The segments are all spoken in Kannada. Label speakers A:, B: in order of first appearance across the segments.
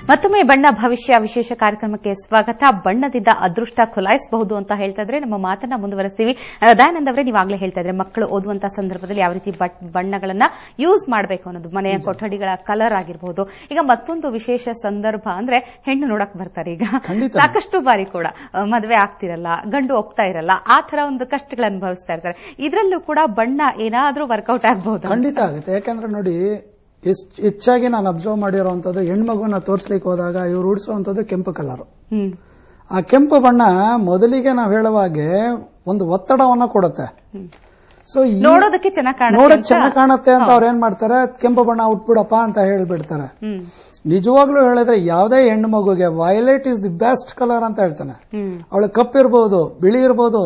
A: ಮತ್ತೊಮ್ಮೆ ಬಣ್ಣ ಭವಿಷ್ಯ ವಿಶೇಷ ಕಾರ್ಯಕ್ರಮಕ್ಕೆ ಸ್ವಾಗತ. ಬಣ್ಣದಿಂದ ಅದೃಷ್ಟ ಖುಲಾಯಿಸಬಹುದು ಅಂತ ಹೇಳ್ತಾ ಇದ್ರೆ ನಮ್ಮ ಮಾತನ್ನ ಮುಂದುವರೆಸ್ತೀವಿ. ದಯಾನಂದ್ ಅವರೇ, ನೀವಾಗಲೇ ಹೇಳ್ತಾ ಇದ್ರೆ ಮಕ್ಕಳು ಓದುವಂತಹ ಸಂದರ್ಭದಲ್ಲಿ ಯಾವ ರೀತಿ ಬಣ್ಣಗಳನ್ನ ಯೂಸ್ ಮಾಡಬೇಕು ಅನ್ನೋದು, ಮನೆಯ ಕೊಠಡಿಗಳ ಕಲರ್ ಆಗಿರಬಹುದು. ಈಗ ಮತ್ತೊಂದು ವಿಶೇಷ ಸಂದರ್ಭ ಅಂದ್ರೆ ಹೆಣ್ಣು ನೋಡಕ್ ಬರ್ತಾರೆ. ಈಗ ಸಾಕಷ್ಟು ಬಾರಿ ಕೂಡ ಮದುವೆ ಆಗ್ತಿರಲ್ಲ, ಗಂಡು ಒಪ್ತಾ ಇರಲ್ಲ, ಆ ತರ ಒಂದು ಕಷ್ಟಗಳು ಅನುಭವಿಸ್ತಾ ಇರ್ತಾರೆ. ಇದರಲ್ಲೂ ಕೂಡ ಬಣ್ಣ ಏನಾದ್ರೂ ವರ್ಕೌಟ್ ಆಗಬಹುದು?
B: ಖಂಡಿತ ಆಗುತ್ತೆ. ಯಾಕಂದ್ರೆ ನೋಡಿ, ಹೆಚ್ಚಾಗಿ ನಾನು ಅಬ್ಸರ್ವ್ ಮಾಡಿರುವಂತದ್ದು, ಹೆಣ್ಮಗುನ ತೋರ್ಸ್ಲಿಕ್ಕೆ ಹೋದಾಗ ಇವ್ರು ಉಡಿಸುವಂತದ್ದು ಕೆಂಪು ಕಲರ್. ಆ ಕೆಂಪು ಬಣ್ಣ ಮೊದಲಿಗೆ ನಾವು ಹೇಳುವಾಗೆ ಒಂದು ಒತ್ತಡವನ್ನ ಕೊಡುತ್ತೆ. ಸೊ
A: ನೋಡೋದಕ್ಕೆ
B: ಚೆನ್ನಾಗಿ ಕಾಣುತ್ತೆ ಅಂತ ಅವ್ರು ಏನ್ ಮಾಡ್ತಾರೆ, ಕೆಂಪು ಬಣ್ಣ ಉಟ್ಬಿಡಪ್ಪ ಅಂತ ಹೇಳ್ಬಿಡ್ತಾರೆ. ನಿಜವಾಗ್ಲೂ ಹೇಳಿದ್ರೆ ಯಾವುದೇ ಹೆಣ್ಣು ಮಗುಗೆ violet is the best colour ಅಂತ ಹೇಳ್ತಾನೆ. ಅವಳು ಕಪ್ಪಿರ್ಬೋದು, ಬಿಳಿ ಇರ್ಬೋದು,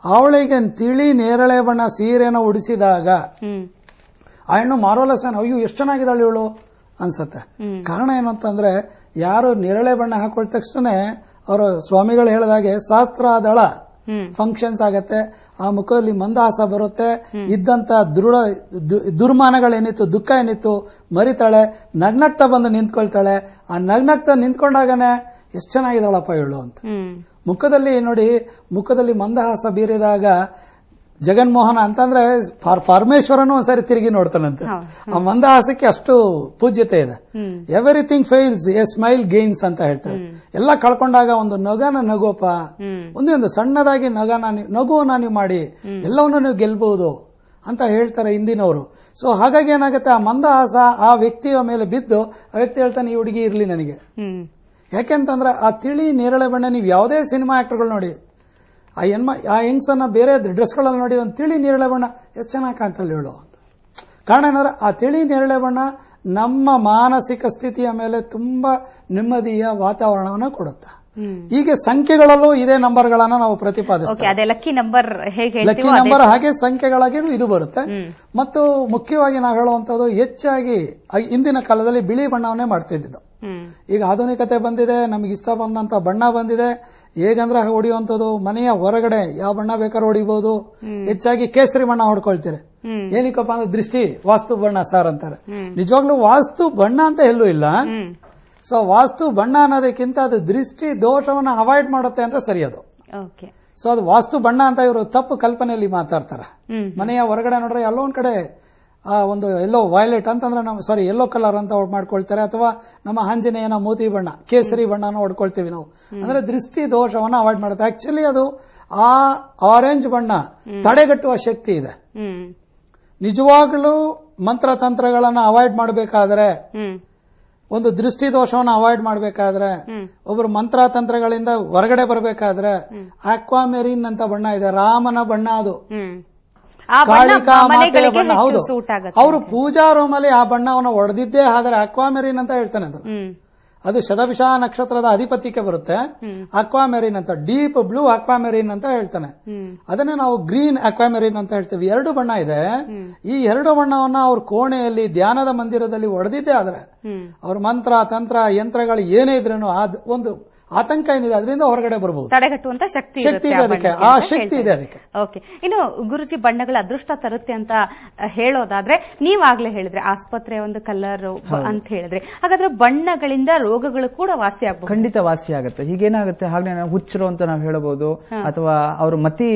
B: ಅವಳಿಗೆ ತಿಳಿ ನೇರಳೆ ಬಣ್ಣ ಸೀರೆನ ಉಡಿಸಿದಾಗ ಆ ಹೆಣ್ಣು ಮಾರ್ವಲಸ್, ಅಯ್ಯೋ ಎಷ್ಟು ಚೆನ್ನಾಗಿದ್ದಾಳೆ ಇವಳು ಅನ್ಸತ್ತೆ. ಕಾರಣ ಏನು ಅಂತಂದ್ರೆ, ಯಾರು ನೇರಳೆ ಬಣ್ಣ ಹಾಕೊಳ್ ತಕ್ಷಣ ಅವರು ಸ್ವಾಮಿಗಳು ಹೇಳಿದಾಗೆ ಸಹಸ್ರಾದಳ ಫಂಕ್ಷನ್ಸ್ ಆಗತ್ತೆ, ಆ ಮುಖದಲ್ಲಿ ಮಂದಹಾಸ ಬರುತ್ತೆ, ಇದ್ದಂತ ದುರ್ಮಾನಗಳೇನಿತ್ತು, ದುಃಖ ಏನಿತ್ತು ಮರಿತಾಳೆ, ನಗ್ನಗ್ತಾ ಬಂದು ನಿಂತ್ಕೊಳ್ತಾಳೆ. ಆ ನಗ್ನಗ್ತಾ ನಿಂತ್ಕೊಂಡಾಗನೆ ಎಷ್ಟು ಚೆನ್ನಾಗಿದ್ದಾಳಪ್ಪ ಇವಳು ಅಂತ. ಮುಖದಲ್ಲಿ ನೋಡಿ, ಮುಖದಲ್ಲಿ ಮಂದಹಾಸ ಬೀರಿದಾಗ ಜಗನ್ಮೋಹನ ಅಂತಂದ್ರೆ ಪರಮೇಶ್ವರನು ಒಂದ್ಸರಿ ತಿರುಗಿ ನೋಡ್ತಾನಂತೆ. ಆ ಮಂದಹಾಸಕ್ಕೆ ಅಷ್ಟು ಪೂಜ್ಯತೆ ಇದೆ. Everything fails A smile gains ಅಂತ ಹೇಳ್ತಾರೆ. ಎಲ್ಲ ಕಳ್ಕೊಂಡಾಗ ಒಂದು ನಗನ ನಗೋಪ, ಒಂದು ಸಣ್ಣದಾಗಿ ನಗುವನ್ನ ನೀವು ಮಾಡಿ ಎಲ್ಲವನ್ನೂ ನೀವು ಗೆಲ್ಬಹುದು ಅಂತ ಹೇಳ್ತಾರೆ ಹಿಂದಿನವರು. ಸೊ ಹಾಗಾಗಿ ಏನಾಗುತ್ತೆ, ಆ ಮಂದಹಾಸ ಆ ವ್ಯಕ್ತಿಯ ಮೇಲೆ ಬಿದ್ದು ಆ ವ್ಯಕ್ತಿ ಹೇಳ್ತಾನೆ, ಈ ಹುಡುಗಿ ಇರ್ಲಿ ನನಗೆ. ಯಾಕೆಂತಂದ್ರೆ ಆ ತಿಳಿ ನೇರಳೆ ಬಣ್ಣ ನೀವು ಯಾವುದೇ ಸಿನಿಮಾ ಆಕ್ಟರ್ಗಳು ನೋಡಿ, ಆ ಹೆಂಗ್ಸನ್ನ ಬೇರೆ ಡ್ರೆಸ್ಗಳಲ್ಲಿ ನೋಡಿ ಒಂದು ತಿಳಿ ನೇರಳೆ ಬಣ್ಣ ಎಷ್ಟು ಚೆನ್ನಾಗಿ ಕಾಣ್ತಾಳೆ ಹೇಳು ಅಂತ. ಕಾರಣ ಏನಂದ್ರೆ ಆ ತಿಳಿ ನೇರಳೆ ಬಣ್ಣ ನಮ್ಮ ಮಾನಸಿಕ ಸ್ಥಿತಿಯ ಮೇಲೆ ತುಂಬಾ ನೆಮ್ಮದಿಯ ವಾತಾವರಣವನ್ನು ಕೊಡುತ್ತೆ. ಹೀಗೆ ಸಂಖ್ಯೆಗಳಲ್ಲೂ ಇದೇ ನಂಬರ್ಗಳನ್ನ ನಾವು ಪ್ರತಿಪಾದಿಸ್ತೇವೆ.
A: ಲಕ್ಕಿ ನಂಬರ್
B: ಹಾಗೆ ಸಂಖ್ಯೆಗಳಾಗಿ ಇದು ಬರುತ್ತೆ. ಮತ್ತು ಮುಖ್ಯವಾಗಿ ನಾವು ಹೇಳುವಂತದ್ದು, ಹೆಚ್ಚಾಗಿ ಇಂದಿನ ಕಾಲದಲ್ಲಿ ಬಿಳಿ ಬಣ್ಣವನ್ನೇ ಮಾಡ್ತಿದ್ದು. ಈಗ ಆಧುನಿಕತೆ ಬಂದಿದೆ, ನಮ್ಗೆ ಇಷ್ಟ ಬಂದಂತ ಬಣ್ಣ ಬಂದಿದೆ. ಹೇಗಂದ್ರೆ ಹೊಡೆಯುವಂಥದ್ದು, ಮನೆಯ ಹೊರಗಡೆ ಯಾವ ಬಣ್ಣ ಬೇಕಾದ್ರೂ ಹೊಡಿಬಹುದು. ಹೆಚ್ಚಾಗಿ ಕೇಸರಿ ಬಣ್ಣ ಹೊಡ್ಕೊಳ್ತೀರಿ. ಏನಕ್ಕಪ್ಪ ಅಂದ್ರೆ ದೃಷ್ಟಿ ವಾಸ್ತು ಬಣ್ಣ ಸಾರ್ ಅಂತಾರೆ. ನಿಜವಾಗ್ಲೂ ವಾಸ್ತು ಬಣ್ಣ ಅಂತ ಎಲ್ಲೂ ಇಲ್ಲ. ಸೊ ವಾಸ್ತು ಬಣ್ಣ ಅನ್ನೋದಕ್ಕಿಂತ ಅದು ದೃಷ್ಟಿ ದೋಷವನ್ನ ಅವಾಯ್ಡ್ ಮಾಡುತ್ತೆ ಅಂದ್ರೆ ಸರಿ ಅದು. ಸೊ ಅದು ವಾಸ್ತು ಬಣ್ಣ ಅಂತ ಇವರು ತಪ್ಪು ಕಲ್ಪನೆಯಲ್ಲಿ ಮಾತಾಡ್ತಾರೆ. ಮನೆಯ ಹೊರಗಡೆ ನೋಡ್ರೆ ಎಲ್ಲೋ ಒಂದ್ ಕಡೆ ಒಂದು ಎಲ್ಲೋ ವೈಲೆಟ್ ಅಂತಂದ್ರೆ ನಾವು ಎಲ್ಲೋ ಕಲರ್ ಅಂತ ಮಾಡ್ಕೊಳ್ತಾರೆ, ಅಥವಾ ನಮ್ಮ ಆಂಜನೇಯನ ಮೋತಿ ಬಣ್ಣ ಕೇಸರಿ ಬಣ್ಣನ ಹೊಡ್ಕೊಳ್ತೀವಿ ನಾವು. ಅಂದ್ರೆ ದೃಷ್ಟಿ ದೋಷವನ್ನ ಅವಾಯ್ಡ್ ಮಾಡುತ್ತೆ. ಆಕ್ಚುಲಿ ಅದು ಆ ಆರೆಂಜ್ ಬಣ್ಣ ತಡೆಗಟ್ಟುವ ಶಕ್ತಿ ಇದೆ. ನಿಜವಾಗ್ಲೂ ಮಂತ್ರತಂತ್ರಗಳನ್ನ ಅವಾಯ್ಡ್ ಮಾಡಬೇಕಾದ್ರೆ, ಒಂದು ದೃಷ್ಟಿ ದೋಷವನ್ನು ಅವಾಯ್ಡ್ ಮಾಡಬೇಕಾದ್ರೆ, ಒಬ್ಬರು ಮಂತ್ರತಂತ್ರಗಳಿಂದ ಹೊರಗಡೆ ಬರಬೇಕಾದ್ರೆ ಆಕ್ವಾಮೆರಿನ್ ಅಂತ ಬಣ್ಣ ಇದೆ, ರಾಮನ ಬಣ್ಣ ಅದು. ಕಾಳಿಕಾ ಮಾತೆಯ ಬಣ್ಣ. ಹೌದು, ಅವರು ಪೂಜಾ ರೂಮಲ್ಲಿ ಆ ಬಣ್ಣವನ್ನು ಹೊಡೆದಿದ್ದೇ ಆದರೆ ಅಕ್ವಾಮೆರಿನ್ ಅಂತ ಹೇಳ್ತಾನೆ. ಅದು ಶತಭಿಷ ನಕ್ಷತ್ರದ ಅಧಿಪತಿಗೆ ಬರುತ್ತೆ. ಅಕ್ವಾಮೆರಿನ್ ಅಂತ, ಡೀಪ್ ಬ್ಲೂ ಅಕ್ವಾಮೆರಿನ್ ಅಂತ ಹೇಳ್ತಾನೆ. ಅದನ್ನೇ ನಾವು ಗ್ರೀನ್ ಅಕ್ವಾಮೆರಿನ್ ಅಂತ ಹೇಳ್ತೇವೆ. ಎರಡು ಬಣ್ಣ ಇದೆ. ಈ ಎರಡು ಬಣ್ಣವನ್ನ ಅವ್ರ ಕೋಣೆಯಲ್ಲಿ ಧ್ಯಾನದ ಮಂದಿರದಲ್ಲಿ ಹೊಡೆದಿದ್ದೇ ಆದ್ರೆ ಅವ್ರ ಮಂತ್ರ ತಂತ್ರ ಯಂತ್ರಗಳು ಏನೇ ಇದ್ರೂ ಒಂದು ಆತಂಕ ಏನಿದೆ ಅದರಿಂದ ಹೊರಗಡೆ ಬರಬಹುದು,
A: ತಡೆಗಟ್ಟುವಂತ ಶಕ್ತಿ
B: ಅದಕ್ಕೆ, ಆ ಶಕ್ತಿ ಇದೆ ಅದಕ್ಕೆ.
A: ಓಕೆ, ಇನ್ನು ಗುರುಜಿ, ಬಣ್ಣಗಳ ಅದೃಷ್ಟ ತರುತ್ತೆ ಅಂತ ಹೇಳೋದಾದ್ರೆ, ನೀವಾಗ್ಲೇ ಹೇಳಿದ್ರೆ ಆಸ್ಪತ್ರೆ ಒಂದು ಕಲರ್ ಅಂತ ಹೇಳಿದ್ರೆ, ಹಾಗಾದ್ರೆ ಬಣ್ಣಗಳಿಂದ ರೋಗಗಳು ಕೂಡ ವಾಸಿ ಆಗಬಹುದು?
C: ಖಂಡಿತ ವಾಸಿ ಆಗುತ್ತೆ. ಹೀಗೇನಾಗುತ್ತೆ, ಹಾಗೆ ಹುಚ್ಚರು ಅಂತ ನಾವು ಹೇಳಬಹುದು, ಅಥವಾ ಅವರು ಮತಿ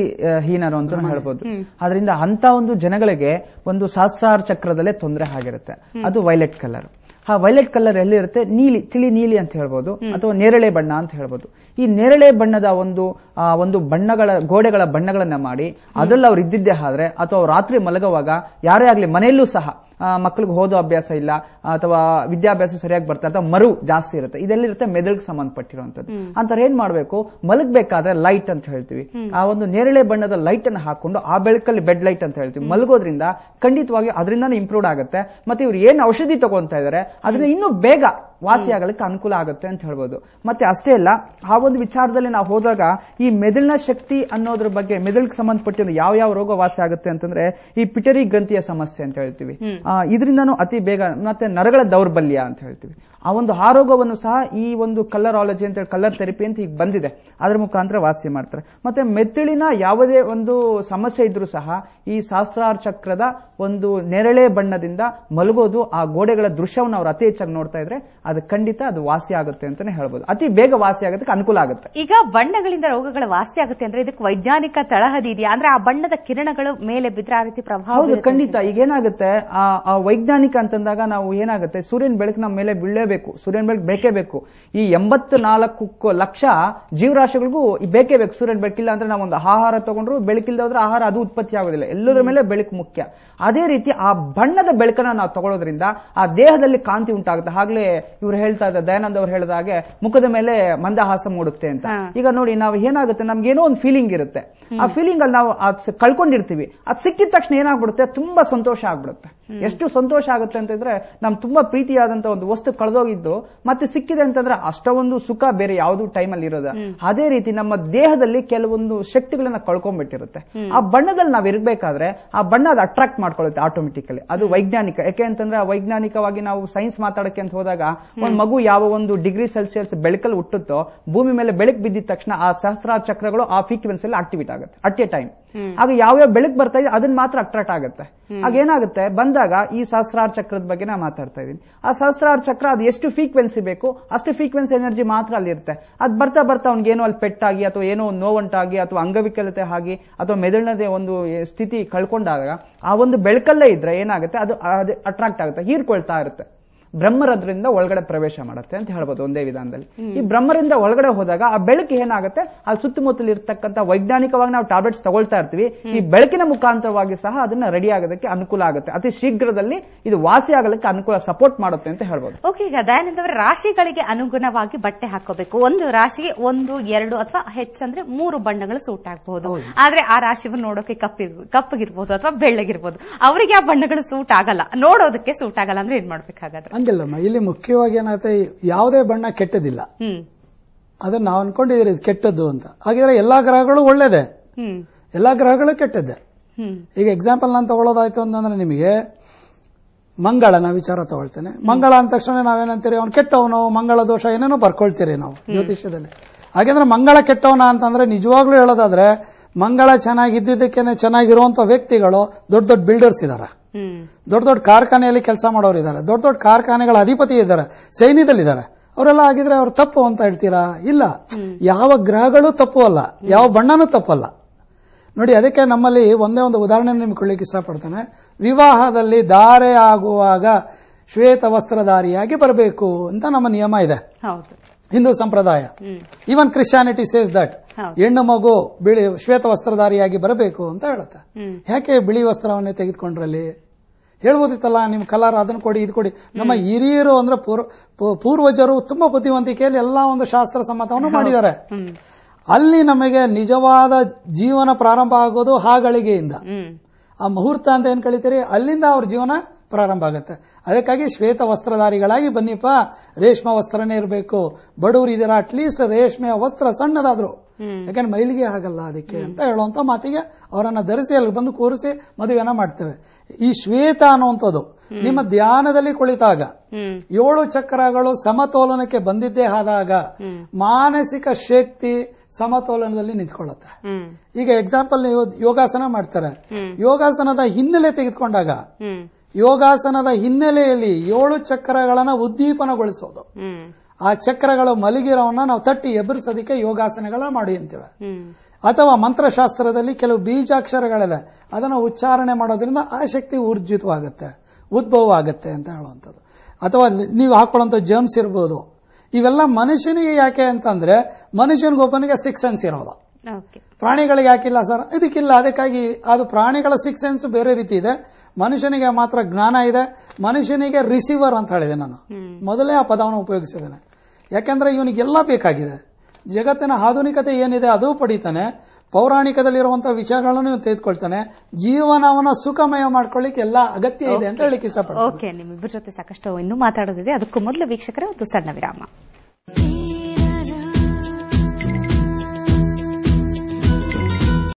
C: ಹೀನರು ಅಂತ ಹೇಳಬಹುದು. ಅದರಿಂದ ಅಂತ ಒಂದು ಜನಗಳಿಗೆ ಒಂದು ಸಹಸ್ರಾರ ಚಕ್ರದಲ್ಲೇ ತೊಂದರೆ ಆಗಿರುತ್ತೆ. ಅದು ವೈಲೆಟ್ ಕಲರ್. ಆ ವೈಲೆಟ್ ಕಲರ್ ಎಲ್ಲಿರುತ್ತೆ, ನೀಲಿ, ತಿಳಿ ನೀಲಿ ಅಂತ ಹೇಳ್ಬೋದು, ಅಥವಾ ನೇರಳೆ ಬಣ್ಣ ಅಂತ ಹೇಳ್ಬೋದು. ಈ ನೇರಳೆ ಬಣ್ಣದ ಒಂದು ಬಣ್ಣಗಳ ಗೋಡೆಗಳ ಬಣ್ಣಗಳನ್ನ ಮಾಡಿ ಅದ್ರಲ್ಲಿ ಅವ್ರು ಇದ್ದಿದ್ದೇ ಆದ್ರೆ, ಅಥವಾ ರಾತ್ರಿ ಮಲಗುವಾಗ ಯಾರೇ ಆಗ್ಲಿ ಮನೆಯಲ್ಲೂ ಸಹ ಮಕ್ಕಳಿಗೆ ಓದೋ ಅಭ್ಯಾಸ ಇಲ್ಲ, ಅಥವಾ ವಿದ್ಯಾಭ್ಯಾಸ ಸರಿಯಾಗಿ ಬರ್ತಾರೆ, ಅಥವಾ ಮರು ಜಾಸ್ತಿ ಇರುತ್ತೆ, ಇದೆಲ್ಲಿರುತ್ತೆ ಮೆದುಳಿಗೆ ಸಂಬಂಧಪಟ್ಟಿರುವಂತದ್ದು. ಅಂತಾರೆ ಏನ್ ಮಾಡ್ಬೇಕು, ಮಲಗಬೇಕಾದ್ರೆ ಲೈಟ್ ಅಂತ ಹೇಳ್ತೀವಿ, ಆ ಒಂದು ನೇರಳೆ ಬಣ್ಣದ ಲೈಟ್ ಅನ್ನು ಹಾಕೊಂಡು ಆ ಬೆಳಕಲ್ಲಿ ಬೆಡ್ ಲೈಟ್ ಅಂತ ಹೇಳ್ತೀವಿ, ಮಲಗೋದ್ರಿಂದ ಖಂಡಿತವಾಗಿ ಅದರಿಂದ ಇಂಪ್ರೂವ್ ಆಗುತ್ತೆ. ಮತ್ತೆ ಇವ್ರು ಏನ್ ಔಷಧಿ ತಗೊಂತಾ ಇದಾರೆ ಅದರಿಂದ ಇನ್ನೂ ಬೇಗ ವಾಸಿ ಆಗಲಿಕ್ಕೆ ಅನುಕೂಲ ಆಗುತ್ತೆ ಅಂತ ಹೇಳ್ಬೋದು. ಮತ್ತೆ ಅಷ್ಟೇ ಅಲ್ಲ, ಆ ಒಂದು ವಿಚಾರದಲ್ಲಿ ನಾವು ಹೋದಾಗ ಈ ಮೆದುಳಿನ ಶಕ್ತಿ ಅನ್ನೋದ್ರ ಬಗ್ಗೆ, ಮೆದುಳಿಗೆ ಸಂಬಂಧಪಟ್ಟಿರೋ ಯಾವ ರೋಗ ವಾಸಿ ಆಗುತ್ತೆ ಅಂತಂದ್ರೆ, ಈ ಪಿಟರಿ ಗ್ರಂಥಿಯ ಸಮಸ್ಯೆ ಅಂತ ಹೇಳ್ತೀವಿ, ಇದರಿಂದನೂ ಅತಿ ಬೇಗ ಮತ್ತೆ ನರಗಳ ದೌರ್ಬಲ್ಯ ಅಂತ ಹೇಳ್ತೀವಿ. ಆ ಒಂದು ಆರೋಗ್ಯವನ್ನು ಸಹ ಈ ಒಂದು ಕಲರಾಲಜಿ ಅಂತ ಹೇಳಿ ಕಲರ್ ಥೆರಪಿ ಅಂತ ಈಗ ಬಂದಿದೆ, ಅದರ ಮುಖಾಂತರ ವಾಸಿ ಮಾಡ್ತಾರೆ. ಮತ್ತೆ ಮೆದುಳಿನ ಯಾವುದೇ ಒಂದು ಸಮಸ್ಯೆ ಇದ್ರೂ ಸಹ ಈ ಸಹಸ್ರಾರ ಚಕ್ರದ ಒಂದು ನೇರಳೆ ಬಣ್ಣದಿಂದ ಮಲಗೋದು, ಆ ಗೋಡೆಗಳ ದೃಶ್ಯವನ್ನು ಅವ್ರು ಅತಿ ಹೆಚ್ಚಾಗಿ ನೋಡ್ತಾ ಇದ್ರೆ ಅದು ಖಂಡಿತ ಅದು ವಾಸಿ ಆಗುತ್ತೆ ಅಂತಾನೆ ಹೇಳ್ಬೋದು. ಅತಿ ಬೇಗ ವಾಸಿ ಆಗೋದಕ್ಕೆ ಅನುಕೂಲ ಆಗುತ್ತೆ.
A: ಈಗ ಬಣ್ಣಗಳಿಂದ ರೋಗಗಳ ವಾಸಿ ಆಗುತ್ತೆ ಅಂದ್ರೆ ಇದಕ್ಕೆ ವೈಜ್ಞಾನಿಕ ತಳಹದಿ ಇದೆಯಾ? ಅಂದ್ರೆ ಆ ಬಣ್ಣದ ಕಿರಣಗಳು ಮೇಲೆ ಬಿದ್ರೆ ಆ ರೀತಿ ಪ್ರಭಾವ?
C: ಹೌದು, ಖಂಡಿತ. ಈಗ ಏನಾಗುತ್ತೆ, ಆ ವೈಜ್ಞಾನಿಕ ಅಂತಂದಾಗ ನಾವು ಏನಾಗುತ್ತೆ, ಸೂರ್ಯನ ಬೆಳಕು ನಮ್ಮ ಮೇಲೆ ಬೀಳಲೇಬೇಕು, ಸೂರ್ಯನ ಬೆಳಕು ಬೇಕೇ ಬೇಕು. ಈ 84 ಲಕ್ಷ ಜೀವರಾಶಿಗಳಿಗೂ ಬೇಕೇ ಬೇಕು ಸೂರ್ಯನ ಬೆಳಕಿಲ್ಲ ಅಂದ್ರೆ ನಾವು ಒಂದು ಆಹಾರ ತಗೊಂಡ್ರು ಬೆಳಕಿಲ್ಲದೆ ಹೋದ್ರೆ ಆಹಾರ ಅದು ಉತ್ಪತ್ತಿ ಆಗೋದಿಲ್ಲ. ಎಲ್ಲರ ಮೇಲೆ ಬೆಳಕು ಮುಖ್ಯ. ಅದೇ ರೀತಿ ಆ ಬಣ್ಣದ ಬೆಳಕನ್ನ ನಾವು ತಗೊಳ್ಳೋದ್ರಿಂದ ಆ ದೇಹದಲ್ಲಿ ಕಾಂತಿ ಉಂಟಾಗುತ್ತೆ. ಹಾಗಲೇ ಇವ್ರು ಹೇಳ್ತಾ ಇದ್ದಾರೆ, ದಯಾನಂದ್ ಅವರು ಹೇಳಿದ ಹಾಗೆ ಮುಖದ ಮೇಲೆ ಮಂದಹಾಸ ಮೂಡುತ್ತೆ ಅಂತ. ಈಗ ನೋಡಿ, ನಾವು ಏನಾಗುತ್ತೆ, ನಮ್ಗೇನೋ ಒಂದು ಫೀಲಿಂಗ್ ಇರುತ್ತೆ, ಆ ಫೀಲಿಂಗ್ ಅಲ್ಲಿ ನಾವು ಕಳ್ಕೊಂಡಿರ್ತೀವಿ. ಅದು ಸಿಕ್ಕಿದ ತಕ್ಷಣ ಏನಾಗ್ಬಿಡುತ್ತೆ, ತುಂಬಾ ಸಂತೋಷ ಆಗ್ಬಿಡುತ್ತೆ. ಎಷ್ಟು ಸಂತೋಷ ಆಗುತ್ತೆ ಅಂತಂದ್ರೆ ನಮ್ ತುಂಬಾ ಪ್ರೀತಿಯಾದಂತ ಒಂದು ವಸ್ತು ಕಳೆದೋಗಿದ್ದು ಮತ್ತೆ ಸಿಕ್ಕಿದೆ ಅಂತಂದ್ರೆ ಅಷ್ಟೊಂದು ಸುಖ ಬೇರೆ ಯಾವ್ದು ಟೈಮಲ್ಲಿ ಇರೋದ. ಅದೇ ರೀತಿ ನಮ್ಮ ದೇಹದಲ್ಲಿ ಕೆಲವೊಂದು ಶಕ್ತಿಗಳನ್ನ ಕಳ್ಕೊಂಡ್ಬಿಟ್ಟಿರುತ್ತೆ. ಆ ಬಣ್ಣದಲ್ಲಿ ನಾವ್ ಇರ್ಬೇಕಾದ್ರೆ ಆ ಬಣ್ಣ ಅದು ಅಟ್ರಾಕ್ಟ್ ಮಾಡ್ಕೊಳ್ಳುತ್ತೆ ಆಟೋಮೆಟಿಕಲಿ. ಅದು ವೈಜ್ಞಾನಿಕ. ಯಾಕೆ ಅಂತಂದ್ರೆ ವೈಜ್ಞಾನಿಕವಾಗಿ ನಾವು ಸೈನ್ಸ್ ಮಾತಾಡಕ್ಕೆ ಅಂತ ಹೋದಾಗ ಒಂದ್ ಮಗು ಯಾವ ಒಂದು ಡಿಗ್ರಿ ಸೆಲ್ಸಿಯಸ್ ಬೆಳಕಲ್ಲಿ ಹುಟ್ಟುತ್ತೋ ಭೂಮಿ ಮೇಲೆ ಬೆಳಕು ಬಿದ್ದಿದ ತಕ್ಷಣ ಆ ಸಹಸ್ರಾರ ಚಕ್ರಗಳು ಆ ಫ್ರೀಕ್ವೆನ್ಸಿಯಲ್ಲಿ ಆಕ್ಟಿವೇಟ್ ಆಗುತ್ತೆ ಅಟ್ ಎ ಟೈಮ್. ಆಗ ಯಾವ್ಯಾವ ಬೆಳಕು ಬರ್ತಾ ಇದೆ ಅದನ್ನ ಮಾತ್ರ ಅಟ್ರಾಕ್ಟ್ ಆಗುತ್ತೆ. ಆಗ ಏನಾಗುತ್ತೆ, ಬಂದಾಗ ಈ ಸಹಸ್ರಾರ ಚಕ್ರದ ಬಗ್ಗೆ ನಾ ಮಾತಾಡ್ತಾ ಇದ್ದೀನಿ. ಆ ಸಹಸ್ರಾರ ಚಕ್ರ ಅದು ಎಷ್ಟು ಫ್ರೀಕ್ವೆನ್ಸಿ ಬೇಕು ಅಷ್ಟು ಫ್ರೀಕ್ವೆನ್ಸಿ ಎನರ್ಜಿ ಮಾತ್ರ ಅಲ್ಲಿ ಇರುತ್ತೆ. ಅದು ಬರ್ತಾ ಬರ್ತಾ ಅವ್ನಿಗೇನೋ ಅಲ್ಲಿ ಪೆಟ್ಟಾಗಿ ಅಥವಾ ಏನೋ ಒಂದು ನೋವುಂಟಾಗಿ ಅಥವಾ ಅಂಗವಿಕಲತೆ ಆಗಿ ಅಥವಾ ಮೆದುಳಿನದೇ ಒಂದು ಸ್ಥಿತಿ ಕಳ್ಕೊಂಡಾಗ ಆ ಒಂದು ಬೆಳಕಲ್ಲೇ ಇದ್ರೆ ಏನಾಗುತ್ತೆ, ಅದು ಅಟ್ರಾಕ್ಟ್ ಆಗುತ್ತೆ, ಹೀರ್ಕೊಳ್ತಾ ಇರುತ್ತೆ. ಬ್ರಹ್ಮರದ್ರಿಂದ ಒಳಗಡೆ ಪ್ರವೇಶ ಮಾಡುತ್ತೆ ಅಂತ ಹೇಳ್ಬೋದು ಒಂದೇ ವಿಧಾನದಲ್ಲಿ. ಈ ಬ್ರಹ್ಮರಿಂದ ಒಳಗಡೆ ಹೋದಾಗ ಆ ಬೆಳಕು ಏನಾಗುತ್ತೆ, ಅಲ್ಲಿ ಸುತ್ತಮುತ್ತಲು ಇರ್ತಕ್ಕಂಥ ವೈಜ್ಞಾನಿಕವಾಗಿ ನಾವು ಟ್ಯಾಬ್ಲೆಟ್ಸ್ ತಗೊಳ್ತಾ ಇರ್ತೀವಿ, ಈ ಬೆಳಕಿನ ಮುಖಾಂತರವಾಗಿ ಸಹ ಅದನ್ನ ರೆಡಿ ಆಗೋದಕ್ಕೆ ಅನುಕೂಲ ಆಗುತ್ತೆ. ಅತಿ ಶೀಘ್ರದಲ್ಲಿ ಇದು ವಾಸಿ ಆಗಲಿಕ್ಕೆ ಅನುಕೂಲ ಸಪೋರ್ಟ್ ಮಾಡುತ್ತೆ ಅಂತ ಹೇಳ್ಬೋದು.
A: ಓಕೆ, ಈಗ ದಯಾನಂದ್ ಅವರ ರಾಶಿಗಳಿಗೆ ಅನುಗುಣವಾಗಿ ಬಟ್ಟೆ ಹಾಕೋಬೇಕು. ಒಂದು ರಾಶಿಗೆ 1, 2 ಅಥವಾ ಹೆಚ್ಚಂದ್ರೆ 3 ಬಣ್ಣಗಳು ಸೂಟ್ ಆಗಬಹುದು. ಆದ್ರೆ ಆ ರಾಶಿಯನ್ನು ನೋಡೋಕೆ ಕಪ್ಪಗಿರ್ಬೋದು ಅಥವಾ ಬೆಳ್ಳಗಿರ್ಬೋದು, ಅವರಿಗೆ ಆ ಬಣ್ಣಗಳು ಸೂಟ್ ಆಗಲ್ಲ, ನೋಡೋದಕ್ಕೆ ಸೂಟ್ ಆಗಲ್ಲ ಅಂದ್ರೆ ಏನ್ ಮಾಡ್ಬೇಕಾಗಾದ್ರೆ?
B: ಹಂಗಿಲ್ಲಮ್ಮ, ಇಲ್ಲಿ ಮುಖ್ಯವಾಗಿ ಏನಾಗುತ್ತೆ, ಯಾವುದೇ ಬಣ್ಣ ಕೆಟ್ಟದಿಲ್ಲ. ಅದನ್ನ ನಾವು ಅನ್ಕೊಂಡಿದ್ದೀರಿ ಕೆಟ್ಟದ್ದು ಅಂತ. ಹಾಗಿದ್ರೆ ಎಲ್ಲಾ ಗ್ರಹಗಳು ಒಳ್ಳೇದೆ, ಎಲ್ಲಾ ಗ್ರಹಗಳು ಕೆಟ್ಟದ್ದೆ. ಈಗ ಎಕ್ಸಾಂಪಲ್ ನಾನು ತಗೊಳ್ಳೋದಾಯ್ತು ಅಂತಂದ್ರೆ ನಿಮಗೆ ಮಂಗಳನ ವಿಚಾರ ತಗೊಳ್ತೇನೆ. ಮಂಗಳ ಅಂದ ತಕ್ಷಣ ನಾವೇನಂತೀರಿ, ಅವ್ನು ಕೆಟ್ಟವನು, ಮಂಗಳ ದೋಷ ಏನೇನೋ ಬರ್ಕೊಳ್ತೀರಿ ನಾವು ಜ್ಯೋತಿಷ್ಯದಲ್ಲಿ. ಹಾಗೆಂದ್ರೆ ಮಂಗಳ ಕೆಟ್ಟವನ ಅಂತಂದ್ರೆ ನಿಜವಾಗ್ಲೂ ಹೇಳೋದಾದ್ರೆ ಮಂಗಳ ಚೆನ್ನಾಗಿದ್ದಕ್ಕೇನೆ ಚೆನ್ನಾಗಿರುವಂತ ವ್ಯಕ್ತಿಗಳು ದೊಡ್ಡ ದೊಡ್ಡ ಬಿಲ್ಡರ್ಸ್ ಇದಾರೆ, ದೊಡ್ಡ ದೊಡ್ಡ ಕಾರ್ಖಾನೆಯಲ್ಲಿ ಕೆಲಸ ಮಾಡೋರು ಇದ್ದಾರೆ, ದೊಡ್ಡ ದೊಡ್ಡ ಕಾರ್ಖಾನೆಗಳ ಅಧಿಪತಿ ಇದ್ದಾರೆ, ಸೈನ್ಯದಲ್ಲಿದ್ದಾರೆ. ಅವರೆಲ್ಲ ಆಗಿದ್ರೆ ಅವ್ರು ತಪ್ಪು ಅಂತ ಹೇಳ್ತೀರಾ? ಇಲ್ಲ, ಯಾವ ಗ್ರಹಗಳು ತಪ್ಪು ಅಲ್ಲ, ಯಾವ ಬಣ್ಣನೂ ತಪ್ಪಲ್ಲ. ನೋಡಿ, ಅದಕ್ಕೆ ನಮ್ಮಲ್ಲಿ ಒಂದೇ ಒಂದು ಉದಾಹರಣೆ ನಿಮ್ಗೆ ಕೊಡ್ಲಿಕ್ಕೆ ಇಷ್ಟಪಡ್ತೇನೆ. ವಿವಾಹದಲ್ಲಿ ಧಾರೆ ಆಗುವಾಗ ಶ್ವೇತ ವಸ್ತ್ರಧಾರಿಯಾಗಿ ಬರಬೇಕು ಅಂತ ನಮ್ಮ ನಿಯಮ ಇದೆ, ಹಿಂದೂ ಸಂಪ್ರದಾಯ. ಈವನ್ ಕ್ರಿಶ್ಚಿಯಾನಿಟಿ ಸೇಸ್ ದಟ್ ಹೆಣ್ಣು ಮಗು ಬಿಳಿ ಶ್ವೇತ ವಸ್ತ್ರಧಾರಿಯಾಗಿ ಬರಬೇಕು ಅಂತ ಹೇಳುತ್ತೆ. ಯಾಕೆ ಬಿಳಿ ವಸ್ತ್ರವನ್ನೇ ತೆಗೆದುಕೊಂಡ್ರಲ್ಲಿ? ಹೇಳ್ಬೋದಿತ್ತಲ್ಲ, ನಿಮ್ ಕಲರ್ ಅದನ್ನ ಕೊಡಿ, ಇದು ಕೊಡಿ. ನಮ್ಮ ಹಿರಿಯರು ಅಂದ್ರೆ ಪೂರ್ವಜರು ತುಂಬಾ ಬುದ್ಧಿವಂತಿಕೆಯಲ್ಲಿ ಎಲ್ಲಾ ಒಂದು ಶಾಸ್ತ್ರ ಸಮ್ಮತವನ್ನು ಮಾಡಿದ್ದಾರೆ. ಅಲ್ಲಿ ನಮಗೆ ನಿಜವಾದ ಜೀವನ ಪ್ರಾರಂಭ ಆಗೋದು ಹಾಗಳಿಗೆಯಿಂದ. ಆ ಮುಹೂರ್ತ ಅಂತ ಏನ್ ಕಳಿತೀರಿ, ಅಲ್ಲಿಂದ ಅವ್ರ ಜೀವನ ಪ್ರಾರಂಭ ಆಗುತ್ತೆ. ಅದಕ್ಕಾಗಿ ಶ್ವೇತ ವಸ್ತ್ರಧಾರಿಗಳಾಗಿ ಬನ್ನಿಪ್ಪ, ರೇಷ್ಮೆ ವಸ್ತ್ರನೇ ಇರಬೇಕು. ಬಡವರು ಇದರ ಅಟ್ಲೀಸ್ಟ್ ರೇಷ್ಮೆಯ ವಸ್ತ್ರ ಸಣ್ಣದಾದ್ರು, ಯಾಕಂದ್ರೆ ಮೈಲಿಗೆ ಆಗಲ್ಲ ಅದಕ್ಕೆ ಅಂತ ಹೇಳುವಂತ ಮಾತಿಗೆ ಅವರನ್ನ ಧರಿಸಿ ಅಲ್ಲಿ ಬಂದು ಕೂರಿಸಿ ಮದುವೆನ ಮಾಡ್ತೇವೆ. ಈ ಶ್ವೇತ ಅನ್ನುವಂಥದ್ದು ನಿಮ್ಮ ಧ್ಯಾನದಲ್ಲಿ ಕುಳಿತಾಗ 7 ಚಕ್ರಗಳು ಸಮತೋಲನಕ್ಕೆ ಬಂದಿದ್ದೇ ಆದಾಗ ಮಾನಸಿಕ ಶಕ್ತಿ ಸಮತೋಲನದಲ್ಲಿ ನಿಂತ್ಕೊಳ್ಳುತ್ತೆ. ಈಗ ಎಕ್ಸಾಂಪಲ್ ನೀವು ಯೋಗಾಸನ ಮಾಡ್ತಾರೆ, ಯೋಗಾಸನದ ಹಿನ್ನೆಲೆ ತೆಗೆದುಕೊಂಡಾಗ ಯೋಗಾಸನದ ಹಿನ್ನೆಲೆಯಲ್ಲಿ 7 ಚಕ್ರಗಳನ್ನ ಉದ್ದೀಪನಗೊಳಿಸೋದು, ಆ ಚಕ್ರಗಳು ಮಲಗಿರೋವನ್ನ ನಾವು ತಟ್ಟಿ ಎಬ್ಬರಿಸೋದಕ್ಕೆ ಯೋಗಾಸನಗಳ ಮಾಡಿ ಅಂತೇವೆ. ಅಥವಾ ಮಂತ್ರಶಾಸ್ತ್ರದಲ್ಲಿ ಕೆಲವು ಬೀಜಾಕ್ಷರಗಳಿದೆ, ಅದನ್ನ ಉಚ್ಚಾರಣೆ ಮಾಡೋದ್ರಿಂದ ಆ ಶಕ್ತಿ ಊರ್ಜಿತವಾಗುತ್ತೆ, ಉದ್ಭವ ಆಗುತ್ತೆ ಅಂತ ಹೇಳುವಂಥದ್ದು. ಅಥವಾ ನೀವು ಹಾಕೊಳ್ಳುವಂತ ಜರ್ಮ್ಸ್ ಇರ್ಬೋದು, ಇವೆಲ್ಲ ಮನುಷ್ಯನಿಗೆ ಯಾಕೆ ಅಂತಂದ್ರೆ ಮನುಷ್ಯನಿಗೊಬ್ಬನಿಗೆ 6 ಸೆನ್ಸ್ ಇರೋದು, ಪ್ರಾಣಿಗಳಿಗೆ ಯಾಕಿಲ್ಲ ಸರ್? ಇದಕ್ಕಿಲ್ಲ. ಅದಕ್ಕಾಗಿ ಅದು ಪ್ರಾಣಿಗಳ 6 ಸೆನ್ಸ್ ಬೇರೆ ರೀತಿ ಇದೆ, ಮನುಷ್ಯನಿಗೆ ಮಾತ್ರ ಜ್ಞಾನ ಇದೆ. ಮನುಷ್ಯನಿಗೆ ರಿಸೀವರ್ ಅಂತ ಹೇಳಿದೆ ನಾನು ಮೊದಲೇ ಆ ಪದವನ್ನು ಉಪಯೋಗಿಸಿದ್ದೇನೆ. ಯಾಕೆಂದ್ರೆ ಇವನಿಗೆಲ್ಲ ಬೇಕಾಗಿದೆ. ಜಗತ್ತಿನ ಆಧುನಿಕತೆ ಏನಿದೆ ಅದು ಪಡಿತಾನೆ, ಪೌರಾಣಿಕದಲ್ಲಿರುವಂತಹ ವಿಚಾರಗಳನ್ನು ತೆಗೆದುಕೊಳ್ತಾನೆ, ಜೀವನವನ್ನ ಸುಖಮಯ ಮಾಡ್ಕೊಳ್ಳಿಕ್ಕೆ ಎಲ್ಲ ಅಗತ್ಯ ಇದೆ ಅಂತ ಹೇಳಿಕ್ಕೆ ಇಷ್ಟಪಡ್ತೀನಿ.
A: ಓಕೆ, ನಿಮ್ಮಿಬ್ಬರ ಜೊತೆ ಸಾಕಷ್ಟು ಇನ್ನೂ ಮಾತಾಡೋದಿದೆ. ಅದಕ್ಕೂ ಮೊದಲು ವೀಕ್ಷಕರೇ ಒಂದು ಸಣ್ಣ ವಿರಾಮ.